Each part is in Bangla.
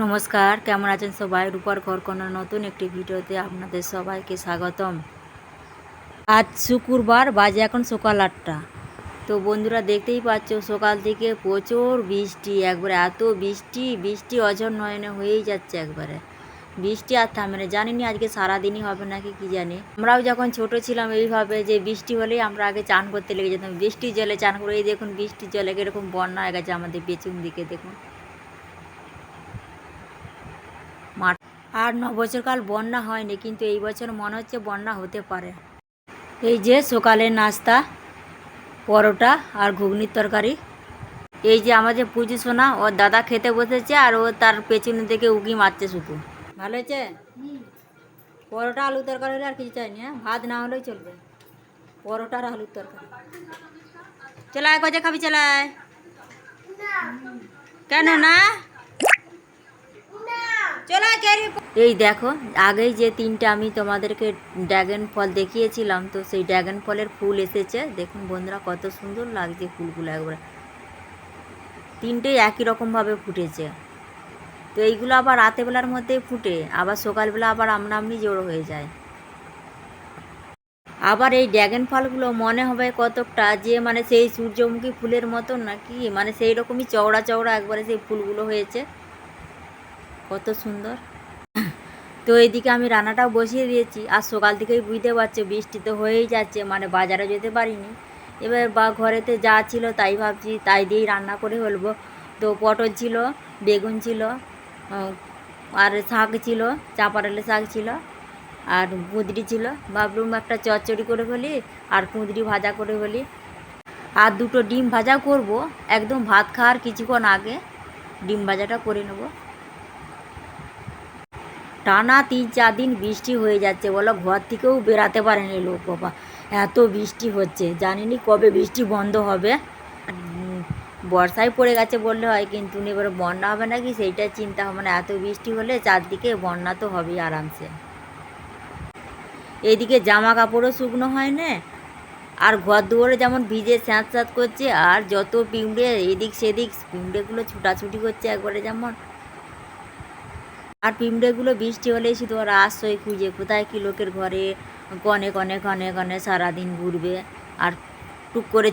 নমস্কার, কেমন আছেন সবাই? রূপার ঘরকন্নার নতুন একটি ভিডিওতে আপনাদের সবাইকে স্বাগতম। আজ শুক্রবার, বাজে এখন সকাল 8টা। তো বন্ধুরা, দেখতেই পাচ্ছ সকাল থেকে প্রচুর বৃষ্টি, একবারে এত বৃষ্টি বৃষ্টি অঝর নয়নে হয়েই যাচ্ছে একবারে। বৃষ্টি আর থামে না, জানি না আজকে সারাদিনই হবে নাকি কি জানি। আমরাও যখন ছোট ছিলাম এইভাবে যে বৃষ্টি হলেই আমরা আগে চান করতে লেগে যেতাম, বৃষ্টির জলে চান করে। এই দেখুন বৃষ্টির জলে কীরকম বন্যা হয়ে গেছে আমাদের পেছন দিকে, দেখুন মাঠ। আর 9 বছরকাল বন্যা হয়নি, কিন্তু এই বছর মনে হচ্ছে বন্যা হতে পারে। এই যে সকালের নাস্তা, পরোটা আর ঘুগনির তরকারি। এই যে আমাদের পুজো সোনা, ওর দাদা খেতে বসেছে আর ও তার পেছনে থেকে উকি মারছে শুধু। ভালো হয়েছে? পরোটা আলু তরকারি হলে আর কিছু চাইনি, হ্যাঁ, ভাত না হলেই চলবে। পরোটা আর আলুর তরকারি। চলায় গজা খাবি, চলায়। কেন না? এই দেখো, আগেই যে 3টে আমি তোমাদেরকে ড্রাগন ফল দেখিয়েছিলাম, তো সেই ড্রাগন ফলের ফুল এসেছে। দেখুন বন্ধুরা, কত সুন্দর লাগছে ফুলগুলো, একবারে 3টেই একই রকমভাবে ফুটেছে। তো এইগুলো আবার রাতেবেলার মধ্যেই ফুটে, আবার সকালবেলা আবার আমনামনি জোড়ো হয়ে যায়। আবার এই ড্রাগন ফলগুলো মনে হবে কতকটা যে মানে সেই সূর্যমুখী ফুলের মতন নাকি, মানে সেই রকমই চওড়া চওড়া একবারে সেই ফুলগুলো হয়েছে, কত সুন্দর। তো এইদিকে আমি রান্নাটাও বসিয়ে দিয়েছি, আর সকাল থেকেই বুঝতে পারছো বৃষ্টি তো হয়েই যাচ্ছে, মানে বাজারে যেতে পারিনি। এবার বা ঘরেতে যা ছিল তাই ভাবছি তাই দিয়েই রান্না করে ফেলবো। তো পটল ছিল, বেগুন ছিল, আর শাক ছিল, চাঁপাটালের শাক ছিল, আর কুঁদরি ছিল। ভাবলুম একটা চচ্চড়ি করে ফেলি আর কুঁদরি ভাজা করে ফেলি, আর 2টো ডিম ভাজাও করব। একদম ভাত খাওয়ার কিছুক্ষণ আগে ডিম ভাজাটা করে নেবো। টানা 3-4 দিন বৃষ্টি হয়ে যাচ্ছে, বলো ঘর থেকেও বেরাতে পারেনি লোক বাবা, এত বৃষ্টি হচ্ছে। জানিনি কবে বৃষ্টি বন্ধ হবে। বর্ষায় পড়ে গেছে বললে হয়, কিন্তু এবার বন্যা হবে নাকি সেইটাই চিন্তা হবে না। এত বৃষ্টি হলে চারদিকে বন্যা তো হবেই আরামসে। এইদিকে জামা কাপড়ও শুকনো হয় না, আর ঘর দুয়ারে যেমন ভিজে স্যাঁত স্যাঁত করছে, আর যত পিঁমড়ে এদিক সেদিক পিঁমড়েগুলো ছুটাছুটি করছে একবারে যেমন। আর পিঁমড়েগুলো বৃষ্টি হলেই শুধু ওরা আশ্রয় খুঁজে, কোথায় কি লোকের ঘরে কনে কনে কনে কনে সারাদিন ঘুরবে। আর টুক করে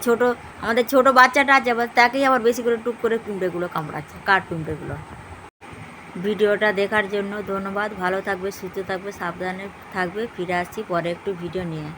আমাদের ছোট বাচ্চাটা আছে, আবার তাকেই আবার বেশি করে টুক করে পিঁমড়েগুলো কামড়াচ্ছে, কাঠ পিঁমড়েগুলো। ভিডিওটা দেখার জন্য ধন্যবাদ। ভালো থাকবে, সুস্থ থাকবে, সাবধানে থাকবে। ফিরে আসছি পরে একটু ভিডিও নিয়ে।